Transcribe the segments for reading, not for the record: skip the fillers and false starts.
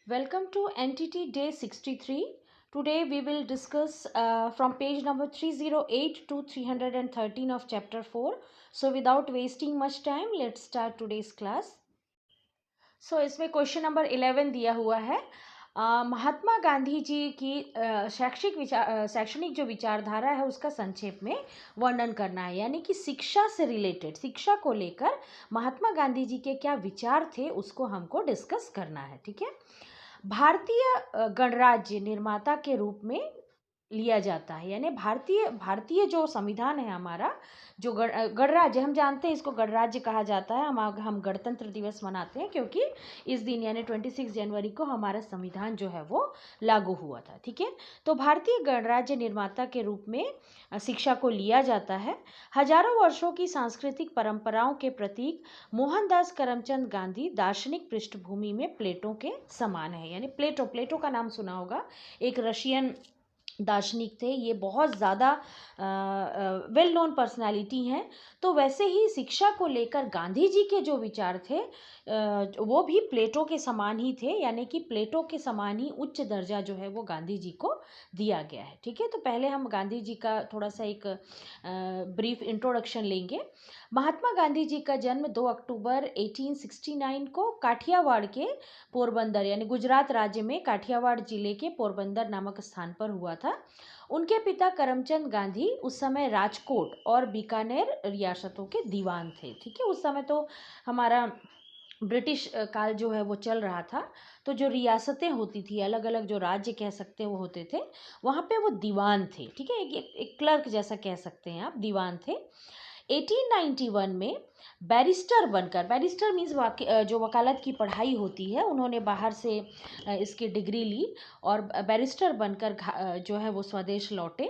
Welcome to NTT Day 63. Today we will discuss from page number 308 to 313 of chapter 4. So without wasting much time, let's start today's class. So इसमें question number 11 दिया हुआ है। महात्मा गांधी जी की शैक्षणिक जो विचारधारा है उसका संक्षेप में वर्णन करना है, यानी कि शिक्षा से रिलेटेड, शिक्षा को लेकर महात्मा गांधी जी के क्या विचार थे उसको हमको डिस्कस करना है। ठीक है। भारतीय गणराज्य निर्माता के रूप में लिया जाता है, यानी भारतीय जो संविधान है हमारा, जो गणराज्य, हम जानते हैं इसको गणराज्य कहा जाता है। हम गणतंत्र दिवस मनाते हैं क्योंकि इस दिन यानी 26 जनवरी को हमारा संविधान जो है वो लागू हुआ था। ठीक है। तो भारतीय गणराज्य निर्माता के रूप में शिक्षा को लिया जाता है। हजारों वर्षों की सांस्कृतिक परंपराओं के प्रतीक मोहनदास करमचंद गांधी दार्शनिक पृष्ठभूमि में प्लेटो के समान है, यानी प्लेटो का नाम सुना होगा, एक रशियन दार्शनिक थे। ये बहुत ज़्यादा वेल नोन पर्सनालिटी हैं। तो वैसे ही शिक्षा को लेकर गांधी जी के जो विचार थे वो भी प्लेटो के समान ही थे, यानी कि प्लेटो के समान ही उच्च दर्जा जो है वो गांधी जी को दिया गया है। ठीक है। तो पहले हम गांधी जी का थोड़ा सा एक ब्रीफ इंट्रोडक्शन लेंगे। महात्मा गांधी जी का जन्म 2 अक्टूबर 1869 को काठियावाड़ के पोरबंदर यानी गुजरात राज्य में काठियावाड़ जिले के पोरबंदर नामक स्थान पर हुआ था। उनके पिता करमचंद गांधी उस समय राजकोट और बीकानेर रियासतों के दीवान थे। ठीक है। उस समय तो हमारा ब्रिटिश काल जो है वो चल रहा था। तो जो रियासतें होती थी, अलग अलग जो राज्य कह सकते हैं वो होते थे, वहाँ पे वो दीवान थे। ठीक है। एक क्लर्क जैसा कह सकते हैं आप, दीवान थे। 1891 में बैरिस्टर बनकर, बैरिस्टर मीन्स जो वकालत की पढ़ाई होती है, उन्होंने बाहर से इसकी डिग्री ली और बैरिस्टर बनकर जो है वो स्वदेश लौटे।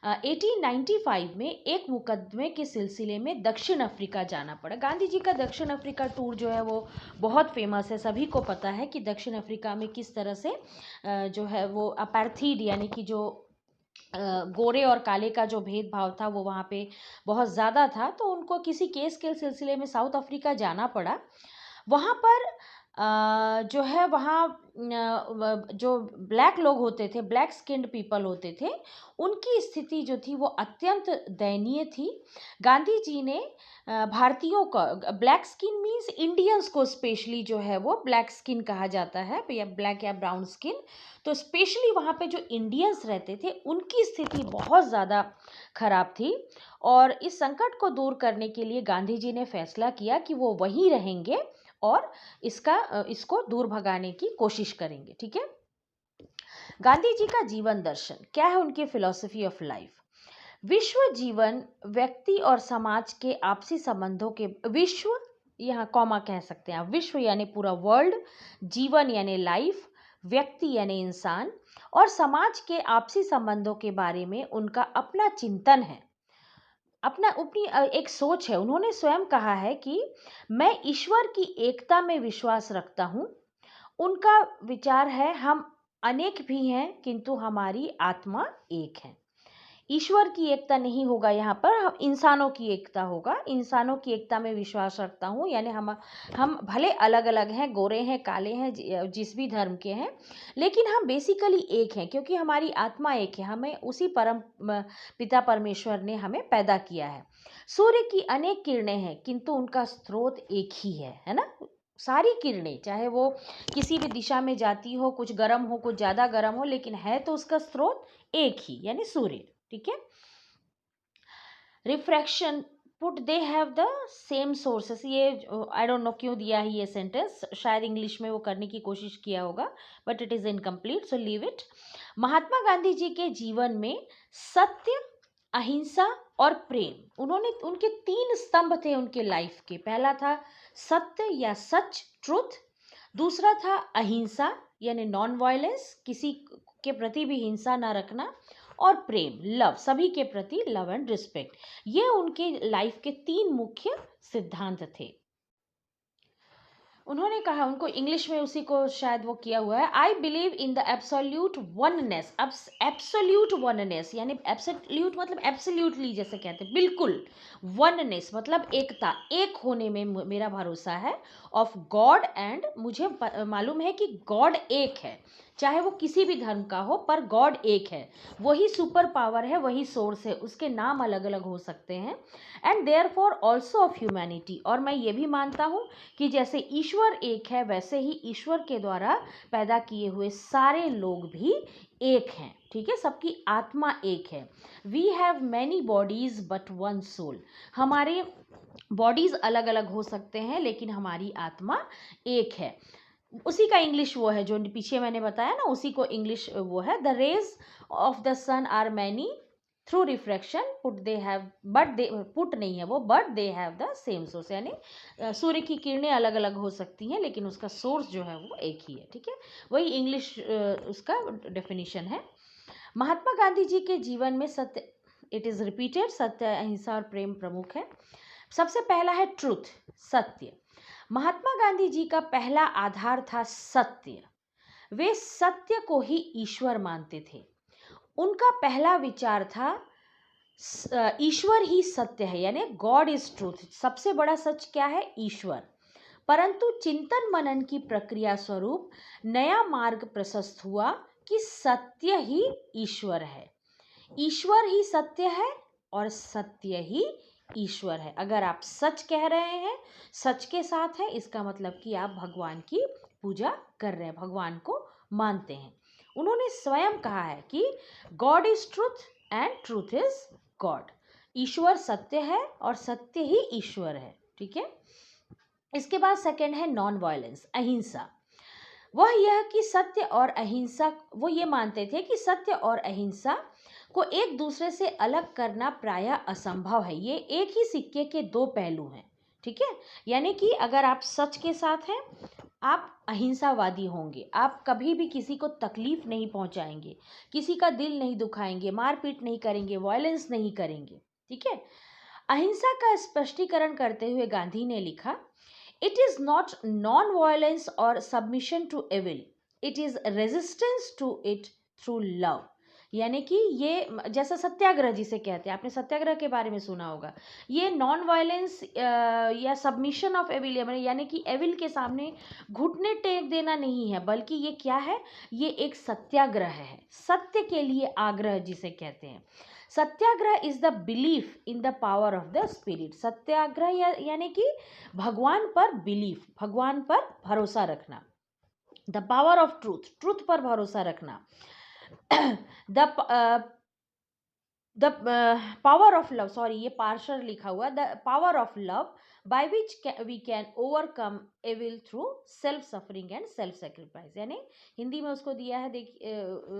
1895 में एक मुकदमे के सिलसिले में दक्षिण अफ्रीका जाना पड़ा। गांधी जी का दक्षिण अफ्रीका टूर जो है वो बहुत फेमस है, सभी को पता है कि दक्षिण अफ्रीका में किस तरह से जो है वो अपार्थीड यानी कि जो गोरे और काले का जो भेदभाव था वो वहाँ पे बहुत ज़्यादा था। तो उनको किसी केस के सिलसिले में साउथ अफ्रीका जाना पड़ा। वहाँ पर जो है वहाँ जो ब्लैक लोग होते थे, ब्लैक स्किन्ड पीपल होते थे, उनकी स्थिति जो थी वो अत्यंत दयनीय थी। गांधी जी ने भारतीयों का, ब्लैक स्किन मीन्स इंडियंस को स्पेशली जो है वो ब्लैक स्किन कहा जाता है, या ब्लैक या ब्राउन स्किन। तो स्पेशली वहाँ पे जो इंडियंस रहते थे उनकी स्थिति बहुत ज़्यादा खराब थी, और इस संकट को दूर करने के लिए गांधी जी ने फैसला किया कि वो वहीं रहेंगे और इसको दूर भगाने की कोशिश करेंगे। ठीक है। गांधी जी का जीवन दर्शन क्या है, उनकी फिलॉसफी ऑफ लाइफ। विश्व जीवन व्यक्ति और समाज के आपसी संबंधों के, विश्व यहाँ कॉमा कह सकते हैं आप, विश्व यानी पूरा वर्ल्ड, जीवन यानी लाइफ, व्यक्ति यानी इंसान, और समाज के आपसी संबंधों के बारे में उनका अपना चिंतन है, अपनी एक सोच है। उन्होंने स्वयं कहा है कि मैं ईश्वर की एकता में विश्वास रखता हूँ। उनका विचार है हम अनेक भी हैं किंतु हमारी आत्मा एक है। ईश्वर की एकता नहीं होगा, यहाँ पर हम इंसानों की एकता होगा। इंसानों की एकता में विश्वास रखता हूँ, यानी हम भले अलग अलग हैं, गोरे हैं, काले हैं, जिस भी धर्म के हैं, लेकिन हम बेसिकली एक हैं क्योंकि हमारी आत्मा एक है। हमें उसी परम पिता परमेश्वर ने हमें पैदा किया है। सूर्य की अनेक किरणें हैं किंतु उनका स्रोत एक ही है ना। सारी किरणें चाहे वो किसी भी दिशा में जाती हो, कुछ गर्म हो, कुछ ज़्यादा गर्म हो, लेकिन है तो उसका स्रोत एक ही, यानी सूर्य। ठीक है। Refraction put they have the same sources, ये आई डोंट नो क्यों दिया है ये सेंटेंस, शायद इंग्लिश में वो करने की कोशिश किया होगा, but it is incomplete, so leave it. Mahatma Gandhi ji के जीवन में सत्य, अहिंसा और प्रेम, उनके 3 स्तंभ थे उनके लाइफ के। पहला था सत्य या सच, ट्रुथ। दूसरा था अहिंसा यानी नॉन वायलेंस, किसी के प्रति भी हिंसा ना रखना। और प्रेम, लव, सभी के प्रति लव एंड रिस्पेक्ट। ये उनके लाइफ के 3 मुख्य सिद्धांत थे। उन्होंने कहा, उनको इंग्लिश में उसी को शायद वो किया हुआ है, I believe in the absolute oneness. अब एब्सोल्यूट वननेस यानी एब्सोल्यूट मतलब एब्सोल्यूटली जैसे कहते हैं, बिल्कुल। वननेस मतलब एकता, एक होने में मेरा भरोसा है। ऑफ गॉड, एंड मुझे मालूम है कि गॉड एक है, चाहे वो किसी भी धर्म का हो, पर गॉड एक है। वही सुपर पावर है, वही सोर्स है, उसके नाम अलग अलग हो सकते हैं। And therefore also of humanity, और मैं ये भी मानता हूँ कि जैसे ईश्वर एक है, वैसे ही ईश्वर के द्वारा पैदा किए हुए सारे लोग भी एक हैं। ठीक है, सबकी आत्मा एक है। We have many bodies but one soul. हमारे बॉडीज अलग अलग हो सकते हैं, लेकिन हमारी आत्मा एक है। उसी का इंग्लिश वो है जो पीछे मैंने बताया ना, उसी को इंग्लिश वो है, the rays of the sun are many through refraction put they have, but they, put नहीं है वो, but they have the same source. यानी सूर्य की किरणें अलग अलग हो सकती हैं, लेकिन उसका सोर्स जो है वो एक ही है। ठीक है, वही इंग्लिश उसका डेफिनेशन है। महात्मा गांधी जी के जीवन में सत्य, इट इज रिपीटेड, सत्य, अहिंसा और प्रेम प्रमुख है। सबसे पहला है ट्रुथ, सत्य। महात्मा गांधी जी का पहला आधार था सत्य। वे सत्य को ही ईश्वर मानते थे। उनका पहला विचार था ईश्वर ही सत्य है, यानी गॉड इज ट्रूथ। सबसे बड़ा सच क्या है? ईश्वर। परंतु चिंतन मनन की प्रक्रिया स्वरूप नया मार्ग प्रशस्त हुआ कि सत्य ही ईश्वर है। ईश्वर ही सत्य है और सत्य ही ईश्वर है। अगर आप सच कह रहे हैं, सच के साथ है, इसका मतलब कि आप भगवान की पूजा कर रहे हैं, भगवान को मानते हैं। उन्होंने स्वयं कहा है कि God is truth and truth is God. ईश्वर सत्य है और सत्य ही ईश्वर है। ठीक है, इसके बाद सेकंड है नॉन वायलेंस, अहिंसा। वह यह कि सत्य और अहिंसा, वो ये मानते थे कि सत्य और अहिंसा को एक दूसरे से अलग करना प्रायः असंभव है। ये एक ही सिक्के के दो पहलू हैं। ठीक है, यानी कि अगर आप सच के साथ हैं, आप अहिंसावादी होंगे, आप कभी भी किसी को तकलीफ नहीं पहुंचाएंगे, किसी का दिल नहीं दुखाएंगे, मारपीट नहीं करेंगे, वायलेंस नहीं करेंगे। ठीक है, अहिंसा का स्पष्टीकरण करते हुए गांधी ने लिखा, it is not non violence और submission to evil, it is resistance to it through love. यानी कि ये जैसा सत्याग्रह जिसे कहते हैं, आपने सत्याग्रह के बारे में सुना होगा, ये नॉन वायलेंस या सबमिशन ऑफ एविल, यानी कि एविल के सामने घुटने टेक देना नहीं है, बल्कि ये क्या है? ये एक सत्याग्रह है, सत्य के लिए आग्रह जिसे कहते हैं। Satyagraha is the belief in the power of the spirit. Satyagraha यानी कि भगवान पर बिलीफ, भगवान पर भरोसा रखना। The power of truth, truth पर भरोसा रखना। The power of love, sorry ये पार्शल लिखा हुआ, the power of love by which we can overcome evil through self suffering and self sacrifice. यानी हिंदी में उसको दिया है,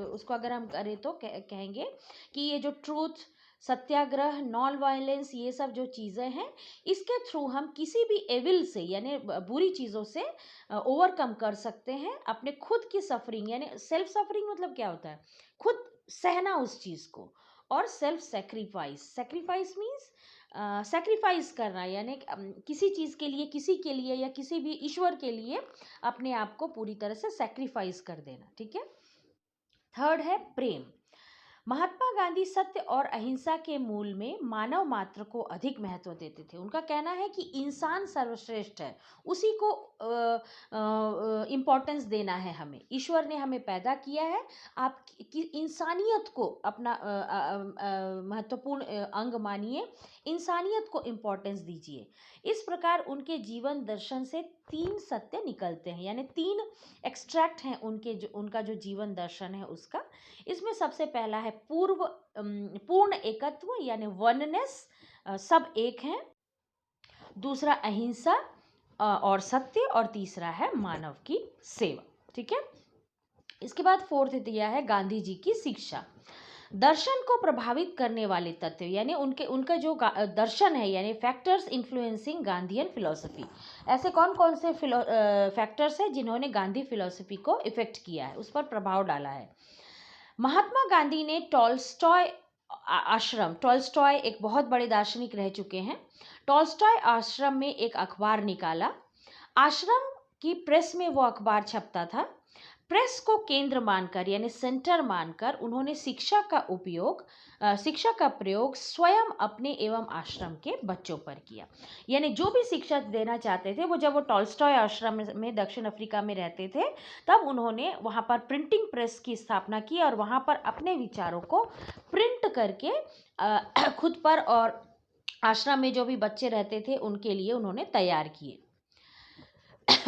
उसको अगर हम करें तो कहेंगे कि ये जो ट्रूथ, सत्याग्रह, नॉन वायलेंस, ये सब जो चीज़ें हैं, इसके थ्रू हम किसी भी एविल से यानी बुरी चीज़ों से ओवरकम कर सकते हैं। अपने खुद की सफरिंग, यानी सेल्फ सफरिंग मतलब क्या होता है? खुद सहना उस चीज़ को। और self sacrifice, sacrifice means sacrifice करना, यानी किसी चीज़ के लिए, किसी के लिए, या किसी भी ईश्वर के लिए अपने आप को पूरी तरह से सेक्रीफाइस कर देना। ठीक है, थर्ड है प्रेम। महात्मा गांधी सत्य और अहिंसा के मूल में मानव मात्र को अधिक महत्व देते थे। उनका कहना है कि इंसान सर्वश्रेष्ठ है, उसी को इम्पोर्टेंस देना है हमें। ईश्वर ने हमें पैदा किया है, आप इंसानियत को अपना महत्वपूर्ण अंग मानिए, इंसानियत को इम्पोर्टेंस दीजिए। इस प्रकार उनके जीवन दर्शन से तीन सत्य निकलते हैं, यानी तीन एक्सट्रैक्ट हैं उनके, जो उनका जो जीवन दर्शन है उसका। इसमें सबसे पहला है पूर्ण एकत्व, यानी वननेस, सब एक हैं। दूसरा अहिंसा और सत्य, और तीसरा है मानव की सेवा। ठीक है, इसके बाद फोर्थ दिया है गांधी जी की शिक्षा। दर्शन को प्रभावित करने वाले तत्व, यानी उनका जो दर्शन है, यानी फैक्टर्स इन्फ्लुएंसिंग गांधीयन फिलोसफी। ऐसे कौन कौन से फैक्टर्स हैं जिन्होंने गांधी फिलोसफी को इफेक्ट किया है, उस पर प्रभाव डाला है? महात्मा गांधी ने टॉल्स्टॉय आश्रम, टॉल्स्टॉय एक बहुत बड़े दार्शनिक रह चुके हैं, टॉल्स्टॉय आश्रम में एक अखबार निकाला। आश्रम कि प्रेस में वो अखबार छपता था। प्रेस को केंद्र मानकर यानी सेंटर मानकर उन्होंने शिक्षा का प्रयोग स्वयं अपने एवं आश्रम के बच्चों पर किया। यानी जो भी शिक्षा देना चाहते थे, जब वो टॉल्स्टॉय आश्रम में दक्षिण अफ्रीका में रहते थे, तब उन्होंने वहाँ पर प्रिंटिंग प्रेस की स्थापना की और वहाँ पर अपने विचारों को प्रिंट करके खुद पर और आश्रम में जो भी बच्चे रहते थे उनके लिए उन्होंने तैयार किए।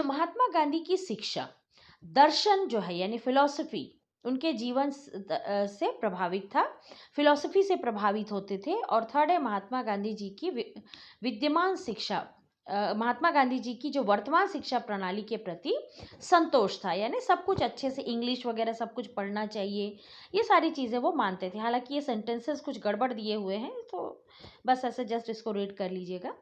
महात्मा गांधी की शिक्षा दर्शन जो है यानी फिलॉसफी उनके जीवन से प्रभावित था, फिलॉसफी से प्रभावित होते थे। और थर्ड है महात्मा गांधी जी की विद्यमान शिक्षा, महात्मा गांधी जी की जो वर्तमान शिक्षा प्रणाली के प्रति संतोष था, यानी सब कुछ अच्छे से इंग्लिश वगैरह सब कुछ पढ़ना चाहिए, ये सारी चीज़ें वो मानते थे। हालांकि ये सेंटेंसेस कुछ गड़बड़ दिए हुए हैं, तो बस ऐसे जस्ट इसको रीड कर लीजिएगा।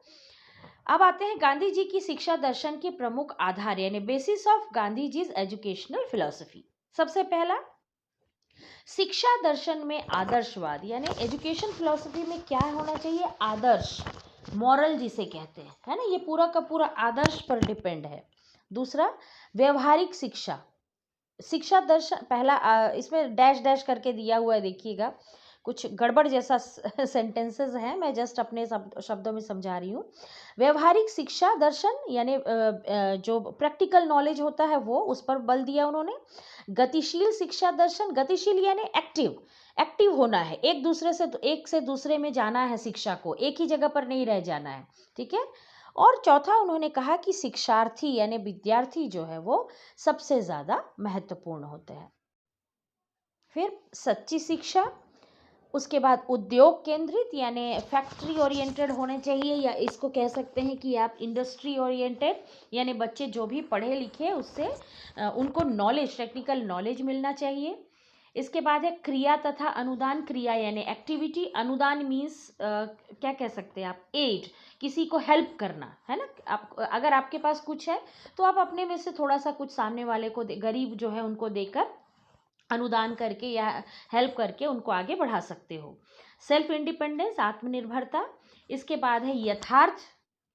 अब आते हैं गांधी जी की शिक्षा दर्शन के प्रमुख आधार यानी basis of Gandhi ji educational philosophy. सबसे पहला, शिक्षा दर्शन में आदर्शवाद यानी एजुकेशन फिलॉसफी में क्या होना चाहिए, आदर्श, मॉरल जिसे कहते हैं, है ना, ये पूरा का पूरा आदर्श पर डिपेंड है। दूसरा, व्यवहारिक शिक्षा दर्शन, पहला इसमें डैश डैश करके दिया हुआ है, देखिएगा कुछ गड़बड़ जैसा सेंटेंसेस हैं, मैं जस्ट अपने शब्दों में समझा रही हूँ। व्यवहारिक शिक्षा दर्शन यानी जो प्रैक्टिकल नॉलेज होता है वो, उस पर बल दिया उन्होंने। गतिशील शिक्षा दर्शन, गतिशील यानी एक्टिव होना है, एक से दूसरे में जाना है, शिक्षा को एक ही जगह पर नहीं रह जाना है, ठीक है। और चौथा, उन्होंने कहा कि शिक्षार्थी यानी विद्यार्थी जो है वो सबसे ज़्यादा महत्वपूर्ण होते हैं। फिर सच्ची शिक्षा, उसके बाद उद्योग केंद्रित यानी फैक्ट्री ओरिएंटेड होने चाहिए, या इसको कह सकते हैं कि आप इंडस्ट्री ओरिएंटेड, यानी बच्चे जो भी पढ़े लिखे उससे उनको नॉलेज, टेक्निकल नॉलेज मिलना चाहिए। इसके बाद है क्रिया तथा अनुदान क्रिया यानी एक्टिविटी, अनुदान मीन्स क्या कह सकते हैं आप, एड, किसी को हेल्प करना, है ना। आप अगर आपके पास कुछ है तो आप अपने में से थोड़ा सा कुछ सामने वाले को, गरीब जो है उनको देकर, अनुदान करके या हेल्प करके उनको आगे बढ़ा सकते हो। सेल्फ इंडिपेंडेंस, आत्मनिर्भरता। इसके बाद है यथार्थ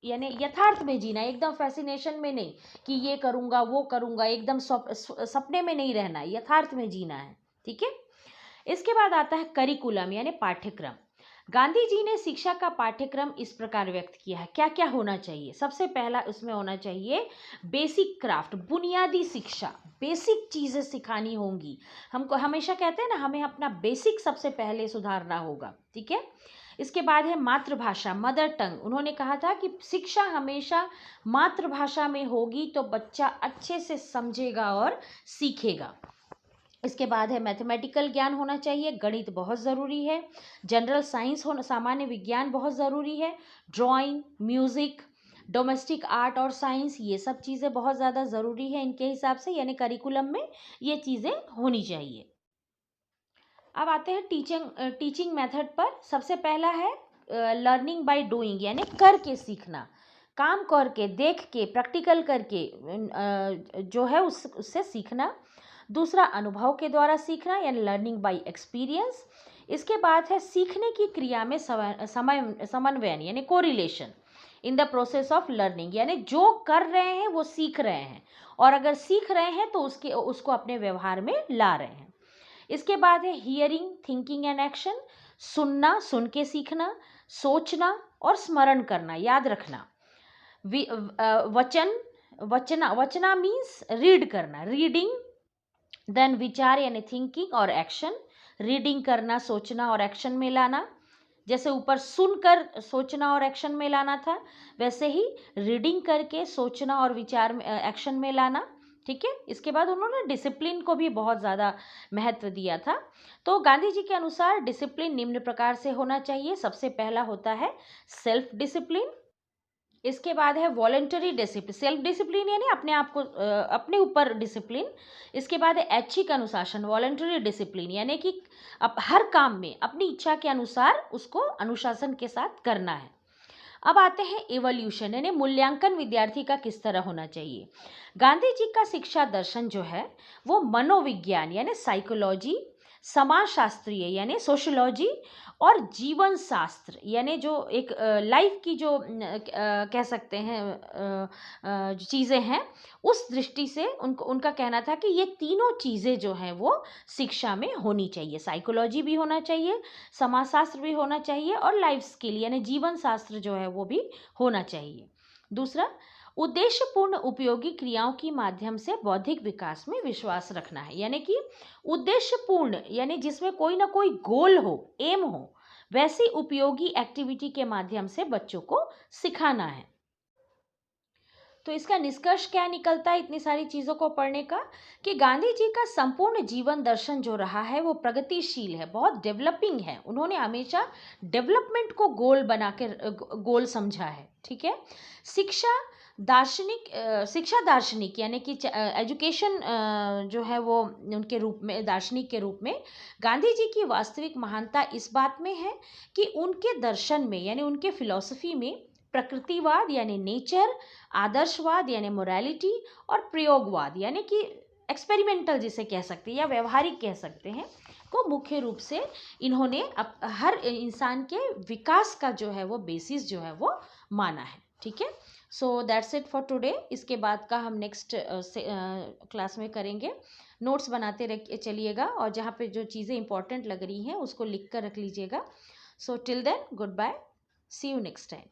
यानी यथार्थ में जीना, एकदम फैसिनेशन में नहीं कि ये करूँगा वो करूँगा, एकदम सपने में नहीं रहना, यथार्थ में जीना है, ठीक है। इसके बाद आता है करिकुलम यानी पाठ्यक्रम। गांधी जी ने शिक्षा का पाठ्यक्रम इस प्रकार व्यक्त किया है, क्या क्या होना चाहिए। सबसे पहला उसमें होना चाहिए बेसिक क्राफ्ट, बुनियादी शिक्षा, बेसिक चीज़ें सिखानी होंगी हमको। हमेशा कहते हैं ना, हमें अपना बेसिक सबसे पहले सुधारना होगा, ठीक है। इसके बाद है मातृभाषा, मदर टंग। उन्होंने कहा था कि शिक्षा हमेशा मातृभाषा में होगी तो बच्चा अच्छे से समझेगा और सीखेगा। इसके बाद है मैथमेटिकल ज्ञान होना चाहिए, गणित बहुत ज़रूरी है। जनरल साइंस होना, सामान्य विज्ञान बहुत ज़रूरी है। ड्राइंग, म्यूज़िक, डोमेस्टिक आर्ट और साइंस, ये सब चीज़ें बहुत ज़्यादा ज़रूरी है इनके हिसाब से, यानी करिकुलम में ये चीज़ें होनी चाहिए। अब आते हैं टीचिंग मेथड पर। सबसे पहला है लर्निंग बाय डूइंग यानी करके सीखना, काम करके, देख के, प्रैक्टिकल करके जो है उससे सीखना। दूसरा, अनुभव के द्वारा सीखना यानी लर्निंग बाय एक्सपीरियंस। इसके बाद है सीखने की क्रिया में समन्वयन यानी correlation in the process of learning, यानी जो कर रहे हैं वो सीख रहे हैं, और अगर सीख रहे हैं तो उसको अपने व्यवहार में ला रहे हैं। इसके बाद है हियरिंग, थिंकिंग एंड एक्शन, सुनना, सुन के सीखना, सोचना और स्मरण करना, याद रखना। वचना मीन्स रीड करना, रीडिंग। देन विचार यानी थिंकिंग और एक्शन, रीडिंग करना, सोचना और एक्शन में लाना। जैसे ऊपर सुनकर सोचना और एक्शन में लाना था, वैसे ही रीडिंग करके सोचना और विचार में, एक्शन में लाना, ठीक है। इसके बाद उन्होंने डिसिप्लिन को भी बहुत ज़्यादा महत्व दिया था। तो गांधी जी के अनुसार डिसिप्लिन निम्न प्रकार से होना चाहिए। सबसे पहला होता है सेल्फ डिसिप्लिन। इसके बाद है वॉलेंटरी डिसिप्लिन, सेल्फ डिसिप्लिन यानी अपने आप को, अपने ऊपर डिसिप्लिन। इसके बाद है ऐच्छिक अनुशासन, वॉलेंटरी डिसिप्लिन यानी कि हर काम में अपनी इच्छा के अनुसार उसको अनुशासन के साथ करना है। अब आते हैं इवोल्यूशन यानी मूल्यांकन विद्यार्थी का किस तरह होना चाहिए। गांधी जी का शिक्षा दर्शन जो है वो मनोविज्ञान यानी साइकोलॉजी, समाजशास्त्रीय यानी सोशियोलॉजी और जीवन शास्त्र यानी जो एक लाइफ की जो कह सकते हैं चीज़ें हैं, उस दृष्टि से उनका कहना था कि ये तीनों चीज़ें जो हैं वो शिक्षा में होनी चाहिए। साइकोलॉजी भी होना चाहिए, समाजशास्त्र भी होना चाहिए और लाइफ स्किल यानी जीवन शास्त्र जो है वो भी होना चाहिए। दूसरा, उद्देश्यपूर्ण उपयोगी क्रियाओं के माध्यम से बौद्धिक विकास में विश्वास रखना है, यानी कि उद्देश्यपूर्ण यानी जिसमें कोई ना कोई गोल हो, एम हो, वैसी उपयोगी एक्टिविटी के माध्यम से बच्चों को सिखाना है। तो इसका निष्कर्ष क्या निकलता है इतनी सारी चीज़ों को पढ़ने का, कि गांधी जी का संपूर्ण जीवन दर्शन जो रहा है वो प्रगतिशील है, बहुत डेवलपिंग है। उन्होंने हमेशा डेवलपमेंट को गोल बना के गोल समझा है। ठीक है। शिक्षा शिक्षा दार्शनिक यानी कि एजुकेशन जो है वो उनके रूप में, दार्शनिक के रूप में गांधी जी की वास्तविक महानता इस बात में है कि उनके दर्शन में यानी उनके फिलॉसफी में प्रकृतिवाद यानी नेचर, आदर्शवाद यानी मोरालिटी और प्रयोगवाद यानी कि एक्सपेरिमेंटल जिसे कह सकते हैं या व्यवहारिक कह सकते हैं, को मुख्य रूप से इन्होंने हर इंसान के विकास का जो है वो बेसिस जो है वो माना है। ठीक है। So that's it for today. इसके बाद का हम नेक्स्ट क्लास में करेंगे। नोट्स बनाते चलिएगा और जहाँ पे जो चीज़ें इंपॉर्टेंट लग रही हैं उसको लिख कर रख लीजिएगा। So till then, goodbye, see you next time.